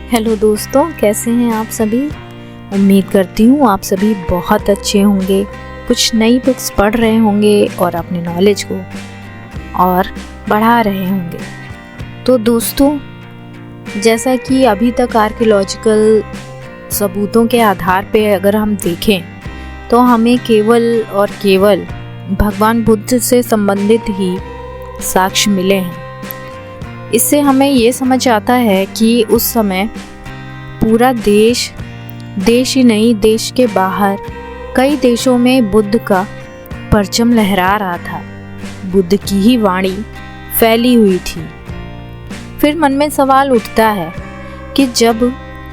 Hello दोस्तों, कैसे हैं आप सभी। उम्मीद करती हूँ आप सभी बहुत अच्छे होंगे, कुछ नई बुक्स पढ़ रहे होंगे और अपने नॉलेज को और बढ़ा रहे होंगे। तो दोस्तों, जैसा कि अभी तक आर्कियोलॉजिकल सबूतों के आधार पे अगर हम देखें तो हमें केवल और केवल भगवान बुद्ध से संबंधित ही साक्ष्य मिले हैं। इससे हमें ये समझ आता है कि उस समय पूरा देश ही नहीं, देश के बाहर कई देशों में बुद्ध का परचम लहरा रहा था, बुद्ध की ही वाणी फैली हुई थी। फिर मन में सवाल उठता है कि जब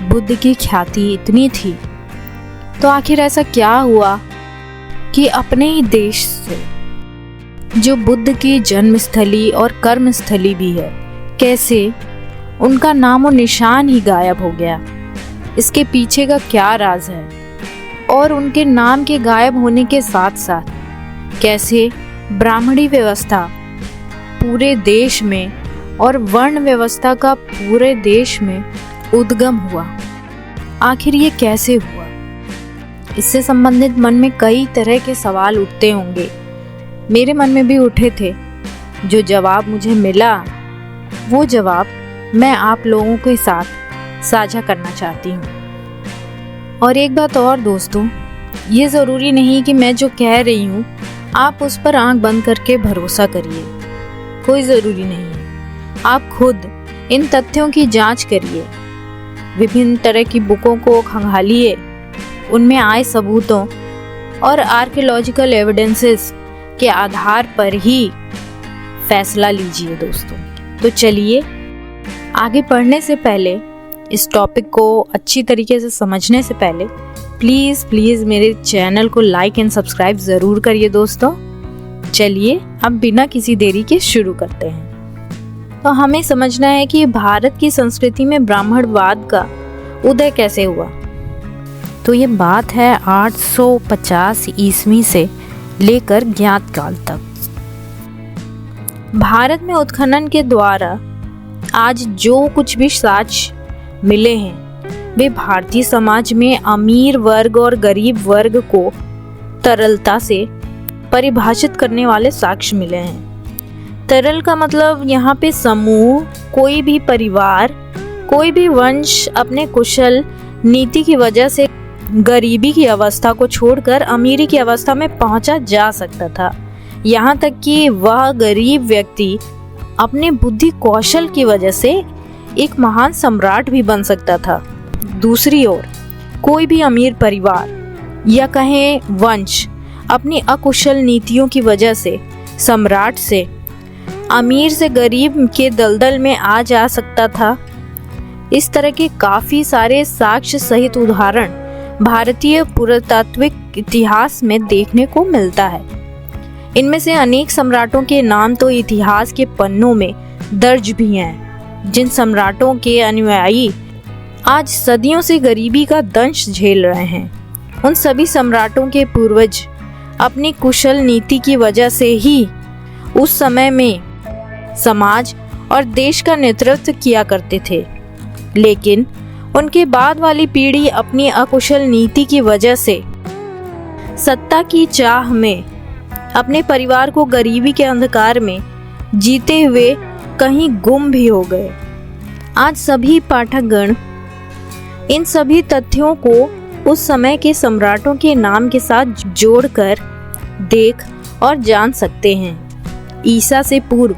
बुद्ध की ख्याति इतनी थी तो आखिर ऐसा क्या हुआ कि अपने ही देश से, जो बुद्ध की जन्मस्थली और कर्मस्थली भी है, कैसे उनका नामो निशान ही गायब हो गया। इसके पीछे का क्या राज है, और उनके नाम के गायब होने के साथ साथ कैसे ब्राह्मणी व्यवस्था पूरे देश में और वर्ण व्यवस्था का पूरे देश में उद्गम हुआ। आखिर ये कैसे हुआ, इससे संबंधित मन में कई तरह के सवाल उठते होंगे। मेरे मन में भी उठे थे। जो जवाब मुझे मिला वो जवाब मैं आप लोगों के साथ साझा करना चाहती हूँ। और एक बात और दोस्तों, ये ज़रूरी नहीं कि मैं जो कह रही हूँ आप उस पर आंख बंद करके भरोसा करिए, कोई ज़रूरी नहीं है। आप खुद इन तथ्यों की जांच करिए, विभिन्न तरह की बुकों को खंगालिए, उनमें आए सबूतों और आर्कियोलॉजिकल एविडेंसेस के आधार पर ही फैसला लीजिए दोस्तों। तो चलिए, आगे बढ़ने से पहले, इस टॉपिक को अच्छी तरीके से समझने से पहले प्लीज़ मेरे चैनल को लाइक एंड सब्सक्राइब ज़रूर करिए दोस्तों। चलिए अब बिना किसी देरी के शुरू करते हैं। तो हमें समझना है कि भारत की संस्कृति में ब्राह्मणवाद का उदय कैसे हुआ। तो ये बात है 850 ईस्वी से लेकर ज्ञात काल तक। भारत में उत्खनन के द्वारा आज जो कुछ भी साक्ष्य मिले हैं वे भारतीय समाज में अमीर वर्ग और गरीब वर्ग को तरलता से परिभाषित करने वाले साक्ष्य मिले हैं। तरल का मतलब यहाँ पे समूह, कोई भी परिवार, कोई भी वंश अपने कुशल नीति की वजह से गरीबी की अवस्था को छोड़कर अमीरी की अवस्था में पहुंचा जा सकता था। यहाँ तक कि वह गरीब व्यक्ति अपने बुद्धि कौशल की वजह से एक महान सम्राट भी बन सकता था। दूसरी ओर कोई भी अमीर परिवार या कहें वंश अपनी अकुशल नीतियों की वजह से सम्राट से अमीर से गरीब के दलदल में आ जा सकता था। इस तरह के काफी सारे साक्ष्य सहित उदाहरण भारतीय पुरातात्विक इतिहास में देखने को मिलता है। इनमें से अनेक सम्राटों के नाम तो इतिहास के पन्नों में दर्ज भी हैं, जिन सम्राटों के अनुयायी आज सदियों से गरीबी का दंश झेल रहे हैं। उन सभी सम्राटों के पूर्वज अपनी कुशल नीति की वजह से ही उस समय में समाज और देश का नेतृत्व किया करते थे, लेकिन उनके बाद वाली पीढ़ी अपनी अकुशल नीति की वजह से सत्ता की चाह में अपने परिवार को गरीबी के अंधकार में जीते हुए कहीं गुम भी हो गए। आज सभी पाठकगण इन सभी तथ्यों को उस समय के सम्राटों के नाम के साथ जोड़कर देख और जान सकते हैं। ईसा से पूर्व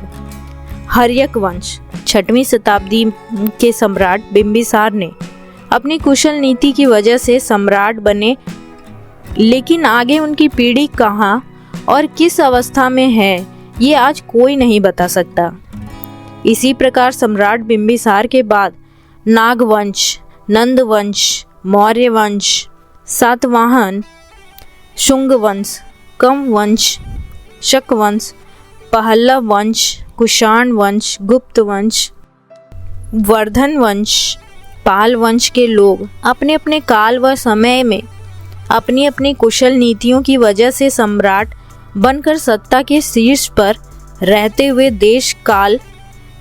हर्यक वंश 6वीं शताब्दी के सम्राट बिंबिसार ने अपनी कुशल नीति की वजह से सम्राट बने, लेकिन आगे उनकी पीढ़ी कहाँ और किस अवस्था में है ये आज कोई नहीं बता सकता। इसी प्रकार सम्राट बिंबिसार के बाद नागवंश, नंदवंश, मौर्य वंश, सातवाहन, शुंग वंश, कम वंश, शक वंश, पहल्लव वंश, कुषाण वंश, गुप्त वंश, वर्धन वंश, पाल वंश के लोग अपने अपने काल व समय में अपनी अपनी कुशल नीतियों की वजह से सम्राट बनकर सत्ता के शीर्ष पर रहते हुए देश काल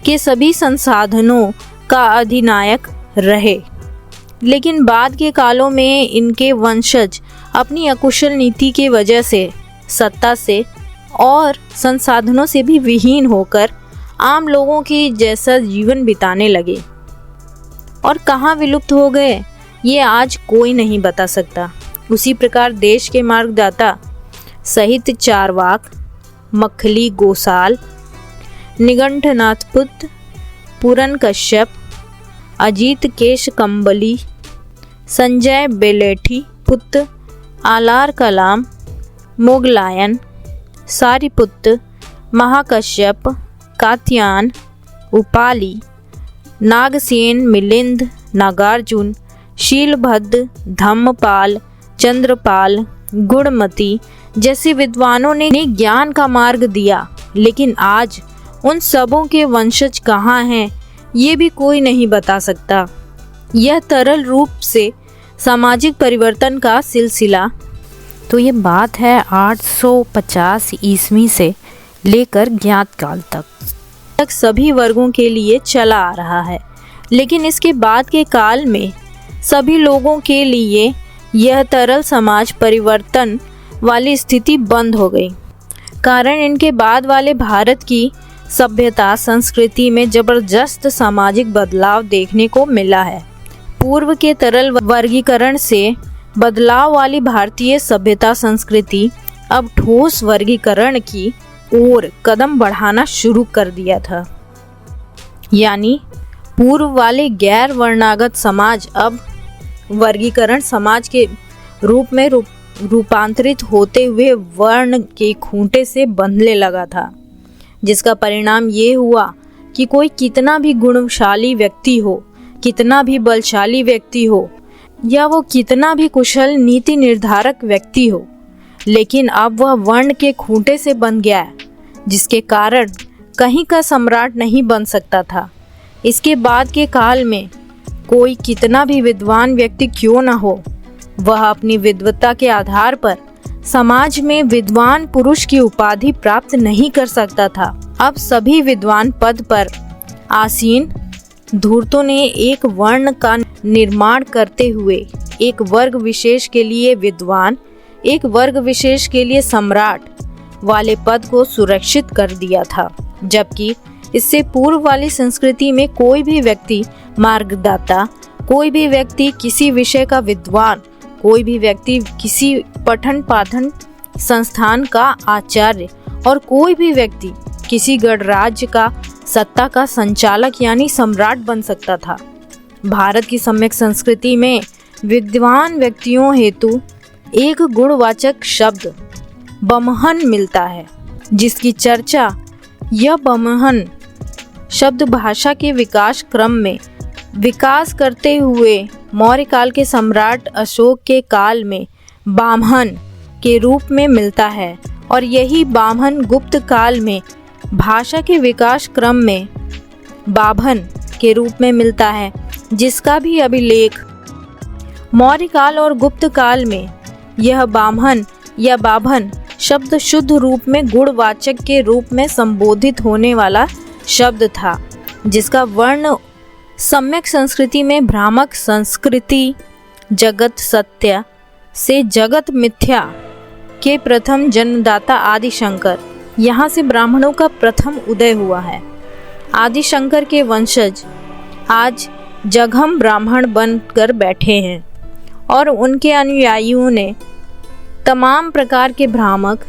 के सभी संसाधनों का अधिनायक रहे, लेकिन बाद के कालों में इनके वंशज अपनी अकुशल नीति की वजह से सत्ता से और संसाधनों से भी विहीन होकर आम लोगों की जैसा जीवन बिताने लगे और कहाँ विलुप्त हो गए ये आज कोई नहीं बता सकता। उसी प्रकार देश के मार्गदाता सहित चारवाक, मखली गोसाल, निगंठनाथ पुत्र, पूरन कश्यप, अजीत केश कंबली, संजय बेलेठी पुत्र, आलार कलाम, मोगलायन, सारिपुत्र, महाकश्यप, कात्यायन, उपाली, नागसेन, मिलिंद, नागार्जुन, शीलभद्र, धम्मपाल, चंद्रपाल, गुणमती जैसे विद्वानों ने ज्ञान का मार्ग दिया, लेकिन आज उन सबों के वंशज कहाँ हैं ये भी कोई नहीं बता सकता। यह तरल रूप से सामाजिक परिवर्तन का सिलसिला तो ये बात है 850 ईस्वी से लेकर ज्ञात काल तक सभी वर्गों के लिए चला आ रहा है, लेकिन इसके बाद के काल में सभी लोगों के लिए यह तरल समाज परिवर्तन वाली स्थिति बंद हो गई। कारण इनके बाद वाले भारत की सभ्यता संस्कृति में जबरदस्त सामाजिक बदलाव देखने को मिला है। पूर्व के तरल वर्गीकरण से बदलाव वाली भारतीय सभ्यता संस्कृति अब ठोस वर्गीकरण की ओर कदम बढ़ाना शुरू कर दिया था। यानी पूर्व वाले गैर वर्णागत समाज अब वर्गीकरण समाज के रूप में रूपांतरित होते हुए वर्ण के खूंटे से बंधने लगा था, जिसका परिणाम ये हुआ कि कोई कितना भी गुणशाली व्यक्ति हो, कितना भी बलशाली व्यक्ति हो या वो कितना भी कुशल नीति निर्धारक व्यक्ति हो, लेकिन अब वह वर्ण के खूंटे से बंध गया है, जिसके कारण कहीं का सम्राट नहीं बन सकता था। इसके बाद के काल में कोई कितना भी विद्वान व्यक्ति क्यों न हो, वह अपनी विद्वता के आधार पर समाज में विद्वान पुरुष की उपाधि प्राप्त नहीं कर सकता था। अब सभी विद्वान पद पर आसीन धूर्तों ने एक वर्ण का निर्माण करते हुए एक वर्ग विशेष के लिए विद्वान, एक वर्ग विशेष के लिए सम्राट वाले पद को सुरक्षित कर दिया था, जबकि इससे पूर्व वाली संस्कृति में कोई भी व्यक्ति मार्गदाता, कोई भी व्यक्ति किसी विषय का विद्वान, कोई भी व्यक्ति किसी पठन पाठन संस्थान का आचार्य और कोई भी व्यक्ति किसी गणराज्य का सत्ता का संचालक यानी सम्राट बन सकता था। भारत की सम्यक संस्कृति में विद्वान व्यक्तियों हेतु एक गुणवाचक शब्द बमहन मिलता है, जिसकी चर्चा यह बमहन शब्द भाषा के विकास क्रम में विकास करते हुए मौर्य काल के सम्राट अशोक के काल में बामहन के रूप में मिलता है और यही बामहन गुप्त काल में भाषा के विकास क्रम में बाभन के रूप में मिलता है, जिसका भी अभिलेख मौर्य काल और गुप्त काल में यह बामहन या बाभन शब्द शुद्ध रूप में गुणवाचक के रूप में संबोधित होने वाला शब्द था, जिसका वर्ण सम्यक संस्कृति में भ्रामक संस्कृति जगत सत्य से जगत मिथ्या के प्रथम जन्मदाता आदि शंकर, यहाँ से ब्राह्मणों का प्रथम उदय हुआ है। आदि शंकर के वंशज आज जघम ब्राह्मण बनकर बैठे हैं और उनके अनुयायियों ने तमाम प्रकार के भ्रामक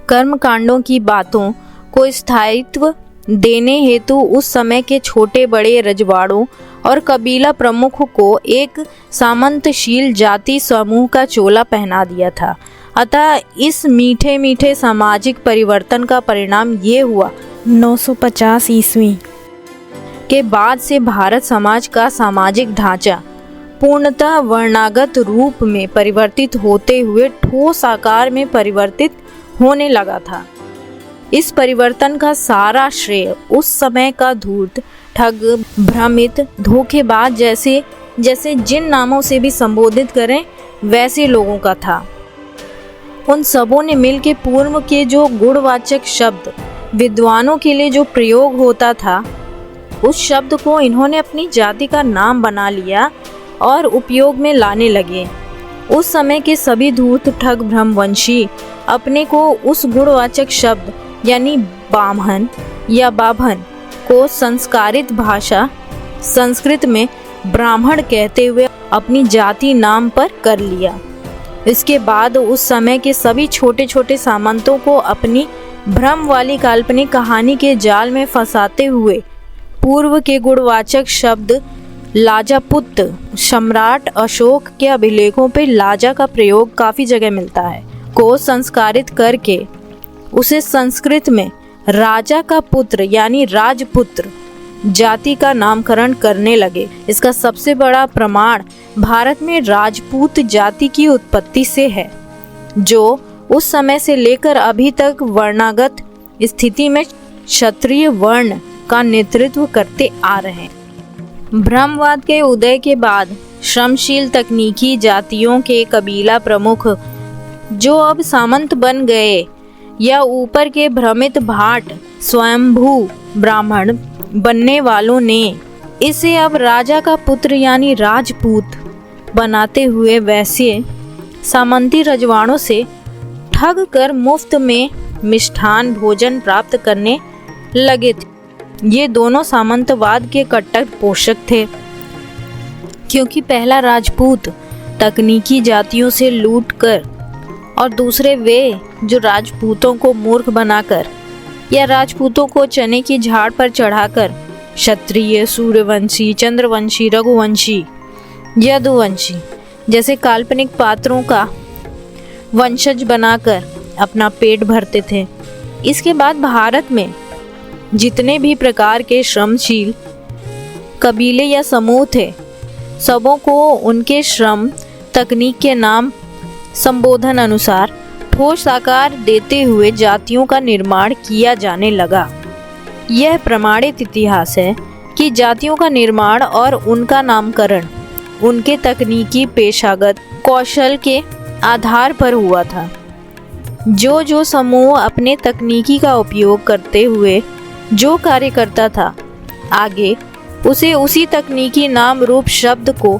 कर्मकांडों की बातों को स्थायित्व देने हेतु उस समय के छोटे बड़े रजवाड़ों और कबीला प्रमुख को एक सामंतशील जाति समूह का चोला पहना दिया था। अतः इस मीठे मीठे सामाजिक परिवर्तन का परिणाम ये हुआ 950 ईस्वी के बाद से भारत समाज का सामाजिक ढांचा पूर्णतः वर्णागत रूप में परिवर्तित होते हुए ठोस आकार में परिवर्तित होने लगा था। इस परिवर्तन का सारा श्रेय उस समय का धूर्त, ठग, भ्रमित, धोखेबाज जैसे जिन नामों से भी संबोधित करें वैसे लोगों का था। उन सबों ने मिलकर पूर्व के जो गुणवाचक शब्द विद्वानों के लिए जो प्रयोग होता था उस शब्द को इन्होंने अपनी जाति का नाम बना लिया और उपयोग में लाने लगे। उस समय के सभी धूर्त ठग ब्रह्मवंशी अपने को उस गुणवाचक शब्द यानी बामहन या बाभन को संस्कारित भाषा संस्कृत में ब्राह्मण कहते हुए अपनी जाति नाम पर कर लिया। इसके बाद उस समय के सभी छोटे छोटे सामंतों को अपनी भ्रम वाली काल्पनिक कहानी के जाल में फंसाते हुए पूर्व के गुणवाचक शब्द लाजापुत्र, सम्राट अशोक के अभिलेखों पर लाजा का प्रयोग काफ़ी जगह मिलता है, को संस्कारित करके उसे संस्कृत में राजा का पुत्र यानी राजपुत्र जाति का नामकरण करने लगे। इसका सबसे बड़ा प्रमाण भारत में राजपूत जाति की उत्पत्ति से है, जो उस समय से लेकर अभी तक वर्णागत स्थिति में क्षत्रिय वर्ण का नेतृत्व करते आ रहे हैं। ब्रह्मवाद के उदय के बाद श्रमशील तकनीकी जातियों के कबीला प्रमुख जो अब सामंत बन गए या ऊपर के भ्रमित भाट स्वयंभू ब्राह्मण बनने वालों ने इसे अब राजा का पुत्र यानी राजपूत बनाते हुए वैश्य सामंती रजवाड़ों से ठग कर मुफ्त में मिष्ठान भोजन प्राप्त करने लगे थे। ये दोनों सामंतवाद के कट्टर पोषक थे, क्योंकि पहला राजपूत तकनीकी जातियों से लूट कर और दूसरे वे जो राजपूतों को मूर्ख बनाकर या राजपूतों को चने की झाड़ पर चढ़ाकर क्षत्रिय, सूर्यवंशी, चंद्रवंशी, रघुवंशी, यदुवंशी जैसे काल्पनिक पात्रों का वंशज बनाकर अपना पेट भरते थे। इसके बाद भारत में जितने भी प्रकार के श्रमशील कबीले या समूह थे, सबों को उनके श्रम तकनीक के नाम संबोधन अनुसार ठोस आकार देते हुए जातियों का निर्माण किया जाने लगा। यह प्रमाणित इतिहास है कि जातियों का निर्माण और उनका नामकरण उनके तकनीकी पेशागत कौशल के आधार पर हुआ था। जो समूह अपने तकनीकी का उपयोग करते हुए जो कार्य करता था, आगे उसे उसी तकनीकी नाम रूप शब्द को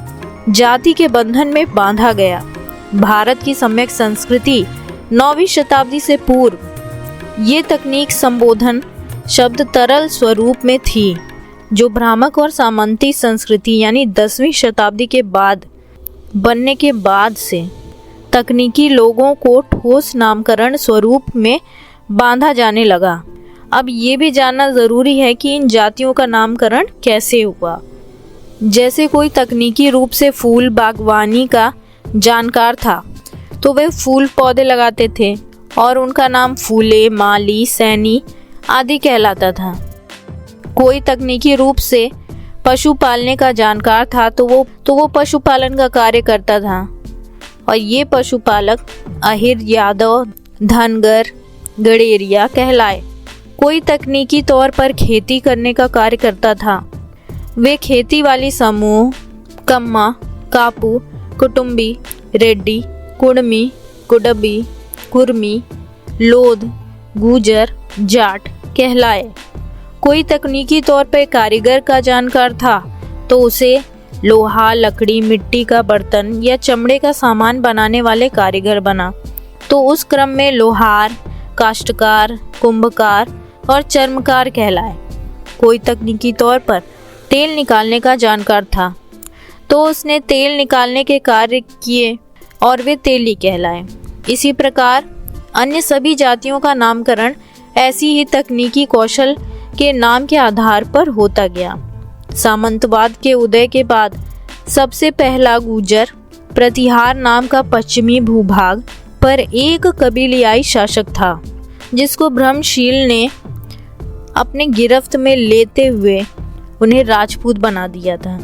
जाति के बंधन में बांधा गया। भारत की सम्यक संस्कृति 9वीं शताब्दी से पूर्व ये तकनीक संबोधन शब्द तरल स्वरूप में थी, जो भ्रामक और सामंती संस्कृति यानी 10वीं शताब्दी के बाद बनने के बाद से तकनीकी लोगों को ठोस नामकरण स्वरूप में बांधा जाने लगा। अब ये भी जानना ज़रूरी है कि इन जातियों का नामकरण कैसे हुआ। जैसे कोई तकनीकी रूप से फूल बागवानी का जानकार था तो वे फूल पौधे लगाते थे और उनका नाम फूले, माली, सैनी आदि कहलाता था। कोई तकनीकी रूप से पशु पालने का जानकार था तो वो पशुपालन का कार्य करता था और ये पशुपालक अहिर, यादव, धनगर, गडेरिया कहलाए। कोई तकनीकी तौर पर खेती करने का कार्य करता था, वे खेती वाली समूह कम्मा, कापू, कुटुंबी, रेड्डी, कुड़मी, कुडबी, कुर्मी, लोध, गुजर, जाट कहलाए। कोई तकनीकी तौर पर कारीगर का जानकार था तो उसे लोहा, लकड़ी, मिट्टी का बर्तन या चमड़े का सामान बनाने वाले कारीगर बना। तो उस क्रम में लोहार, काष्ठकार, कुंभकार और चर्मकार कहलाए। कोई तकनीकी तौर पर तेल निकालने का जानकार था तो उसने तेल निकालने के कार्य किए और वे तेली कहलाए। इसी प्रकार अन्य सभी जातियों का नामकरण ऐसी ही तकनीकी कौशल के नाम के आधार पर होता गया। सामंतवाद के उदय के बाद सबसे पहला गुजर प्रतिहार नाम का पश्चिमी भूभाग पर एक कबीलियाई शासक था, जिसको ब्रह्मशील ने अपने गिरफ्त में लेते हुए उन्हें राजपूत बना दिया था।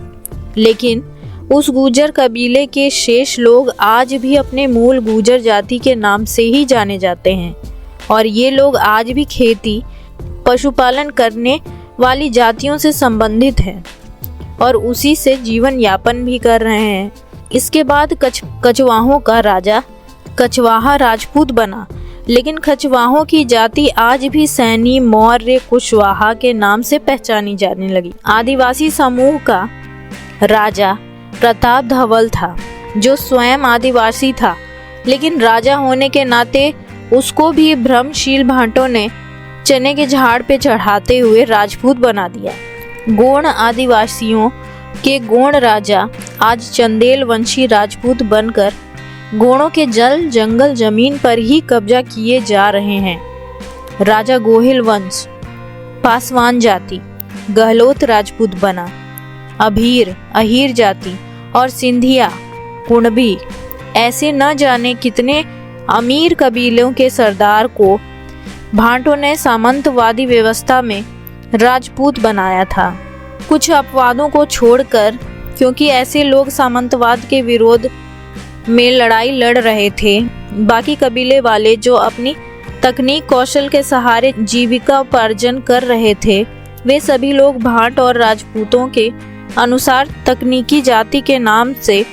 लेकिन उस गुजर कबीले के शेष लोग आज भी अपने मूल गुजर जाति के नाम से ही जाने जाते हैं और ये लोग आज भी खेती, पशुपालन करने वाली जातियों से संबंधित हैं और उसी से जीवन यापन भी कर रहे हैं। इसके बाद कछवाहों का राजा कछवाहा राजपूत बना, लेकिन खचवाहों की जाति आज भी सैनी, मौर्य, कुशवाहा के नाम से पहचानी जाने लगी। आदिवासी समूह का राजा प्रताप धवल था, जो स्वयं आदिवासी था, लेकिन राजा होने के नाते उसको भी भ्रमशील भाटों ने चने के झाड़ पे चढ़ाते हुए राजपूत बना दिया। गोंड आदिवासियों के गोंड राजा आज चंदेल वंशी राजपूत बनकर गोंडों के जल जंगल जमीन पर ही कब्जा किए जा रहे हैं। राजा गोहिल वंश पासवान जाति गहलोत राजपूत बना। अभीर अहीर जाति और सिंधिया कुणबी ऐसे न जाने कितने अमीर कबीलों के सरदार को भाटों ने सामंतवादी व्यवस्था में राजपूत बनाया था। कुछ अपवादों को छोड़कर, क्योंकि ऐसे लोग सामंतवाद के विरोध में लड़ाई लड़ रहे थे, बाकी कबीले वाले जो अपनी तकनीक कौशल के सहारे जीविका उपार्जन कर रहे थे, वे सभी लोग भाट और राजपूतों के अनुसार तकनीकी जाति के नाम से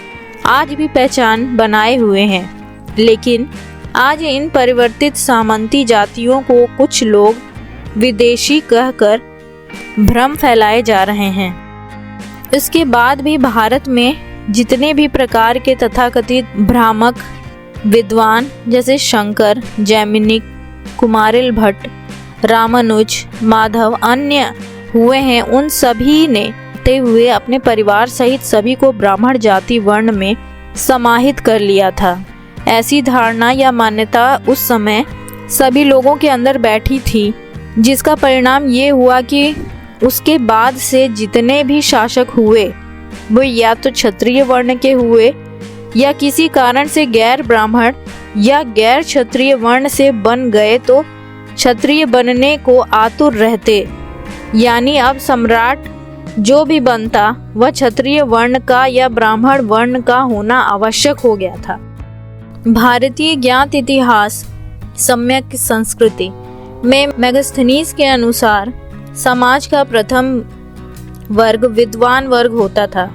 आज भी पहचान बनाए हुए हैं। लेकिन आज इन परिवर्तित सामंती जातियों को कुछ लोग विदेशी कहकर भ्रम फैलाए जा रहे हैं। इसके बाद भी भारत में जितने भी प्रकार के तथाकथित भ्रामक विद्वान जैसे शंकर, जैमिनिक, कुमारिल भट्ट, रामानुज, माधव अन्य हुए हैं, उन सभी ने हुए अपने परिवार सहित सभी को ब्राह्मण जाति वर्ण में समाहित कर लिया था। ऐसी धारणा या मान्यता उस समय सभी लोगों के अंदर बैठी थी, जिसका परिणाम ये हुआ कि उसके बाद से जितने भी शासक हुए वो या तो क्षत्रिय वर्ण के हुए या किसी कारण से गैर ब्राह्मण या गैर क्षत्रिय वर्ण से बन गए तो क्षत्रिय बनने को आतुर रहते। यानी अब सम्राट जो भी बनता वह क्षत्रिय वर्ण का या ब्राह्मण वर्ण का होना आवश्यक हो गया था। भारतीय ज्ञात इतिहास सम्यक संस्कृति में मेगास्थनीज के अनुसार समाज का प्रथम वर्ग विद्वान वर्ग होता था,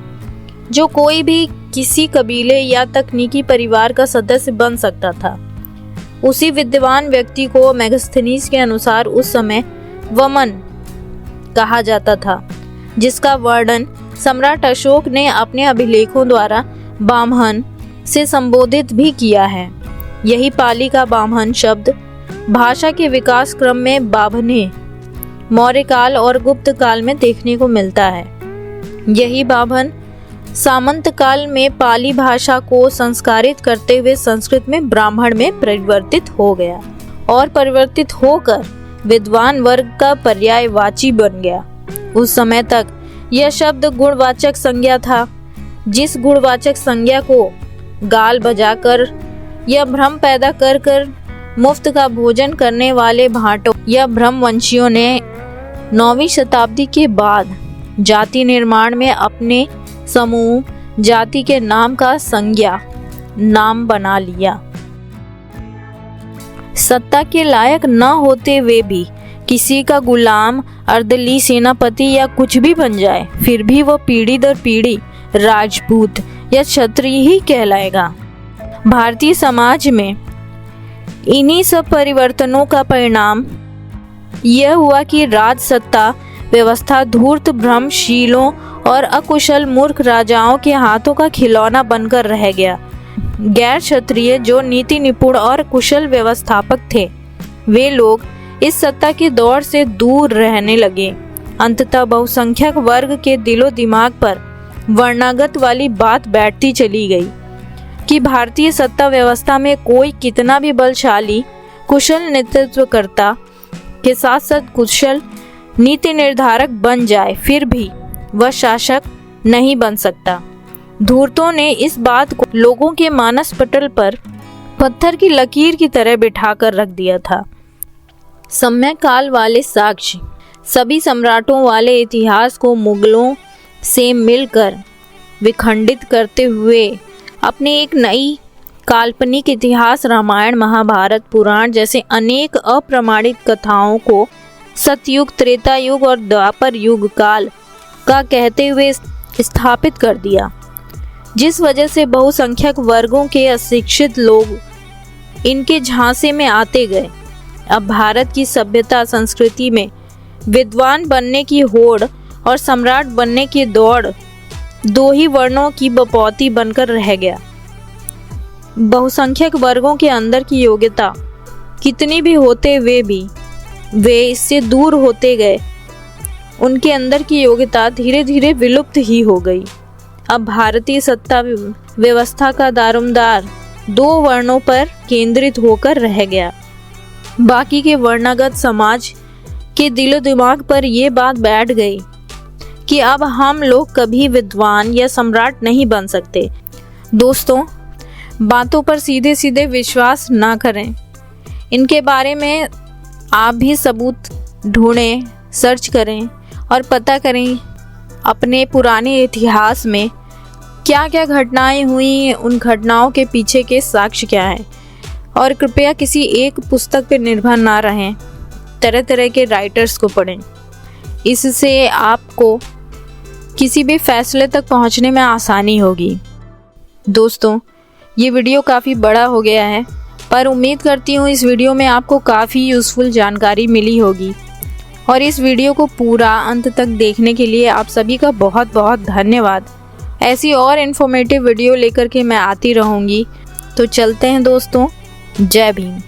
जो कोई भी किसी कबीले या तकनीकी परिवार का सदस्य बन सकता था। उसी विद्वान व्यक्ति को मेगास्थनीज के अनुसार उस समय वमन कहा जाता था, जिसका वर्णन सम्राट अशोक ने अपने अभिलेखों द्वारा बामहन से संबोधित भी किया है। यही पाली का बामहन शब्द भाषा के विकास क्रम में बाभने मौर्य काल और गुप्त काल में देखने को मिलता है। यही बाभन सामंत काल में पाली भाषा को संस्कारित करते हुए संस्कृत में ब्राह्मण में परिवर्तित हो गया और परिवर्तित होकर विद्वान वर्ग का पर्यायवाची बन गया। उस समय तक यह शब्द गुणवाचक संज्ञा था। जिस गुणवाचक संज्ञा को गाल बजाकर या भ्रम पैदा कर कर मुफ्त का भोजन करने वाले भाटों या भ्रमवंशियों ने 9वीं शताब्दी के बाद जाति निर्माण में अपने समूह जाति के नाम का संज्ञा नाम बना लिया। सत्ता के लायक न होते वे भी किसी का गुलाम, अर्दली, सेनापति या कुछ भी बन जाए, फिर भी वह पीढ़ी दर पीढ़ी राजपूत या क्षत्रिय ही कहलाएगा। भारतीय समाज में इन्हीं सब परिवर्तनों का परिणाम यह हुआ कि राज सत्ता व्यवस्था धूर्त भ्रमशीलों और अकुशल मूर्ख राजाओं के हाथों का खिलौना बनकर रह गया। गैर क्षत्रिय जो नीति निपुण और कुशल व्यवस्थापक थे, वे लोग इस सत्ता के दौर से दूर रहने लगे। अंततः बहुसंख्यक वर्ग के दिलो दिमाग पर वर्णागत वाली बात बैठती चली गई कि भारतीय सत्ता व्यवस्था में कोई कितना भी बलशाली कुशल नेतृत्वकर्ता के साथ साथ कुशल नीति निर्धारक बन जाए, फिर भी वह शासक नहीं बन सकता। धूर्तों ने इस बात को लोगों के मानस पटल पर पत्थर की लकीर की तरह बिठाकर रख दिया था। सम्यक काल वाले साक्ष्य सभी सम्राटों वाले इतिहास को मुगलों से मिलकर विखंडित करते हुए अपनी एक नई काल्पनिक इतिहास रामायण, महाभारत, पुराण जैसे अनेक अप्रमाणित कथाओं को सतयुग, त्रेता युग और द्वापर युग काल का कहते हुए स्थापित कर दिया, जिस वजह से बहुसंख्यक वर्गों के अशिक्षित लोग इनके झांसे में आते गए। अब भारत की सभ्यता संस्कृति में विद्वान बनने की होड़ और सम्राट बनने की दौड़ दो ही वर्णों की बपौती बनकर रह गया। बहुसंख्यक वर्गों के अंदर की योग्यता कितनी भी होते हुए भी वे इससे दूर होते गए। उनके अंदर की योग्यता धीरे धीरे विलुप्त ही हो गई। अब भारतीय सत्ता व्यवस्था का दारोमदार दो वर्णों पर केंद्रित होकर रह गया। बाकी के वर्णागत समाज के दिलो दिमाग पर ये बात बैठ गई कि अब हम लोग कभी विद्वान या सम्राट नहीं बन सकते। दोस्तों, बातों पर सीधे सीधे विश्वास ना करें। इनके बारे में आप भी सबूत ढूंढें, सर्च करें और पता करें अपने पुराने इतिहास में क्या क्या घटनाएं हुई, उन घटनाओं के पीछे के साक्ष्य क्या हैं। और कृपया किसी एक पुस्तक पर निर्भर ना रहें, तरह तरह के राइटर्स को पढ़ें। इससे आपको किसी भी फैसले तक पहुंचने में आसानी होगी। दोस्तों, ये वीडियो काफ़ी बड़ा हो गया है, पर उम्मीद करती हूँ इस वीडियो में आपको काफ़ी यूज़फुल जानकारी मिली होगी। और इस वीडियो को पूरा अंत तक देखने के लिए आप सभी का बहुत बहुत धन्यवाद। ऐसी और इन्फॉर्मेटिव वीडियो लेकर के मैं आती रहूँगी। तो चलते हैं दोस्तों, जय भीम।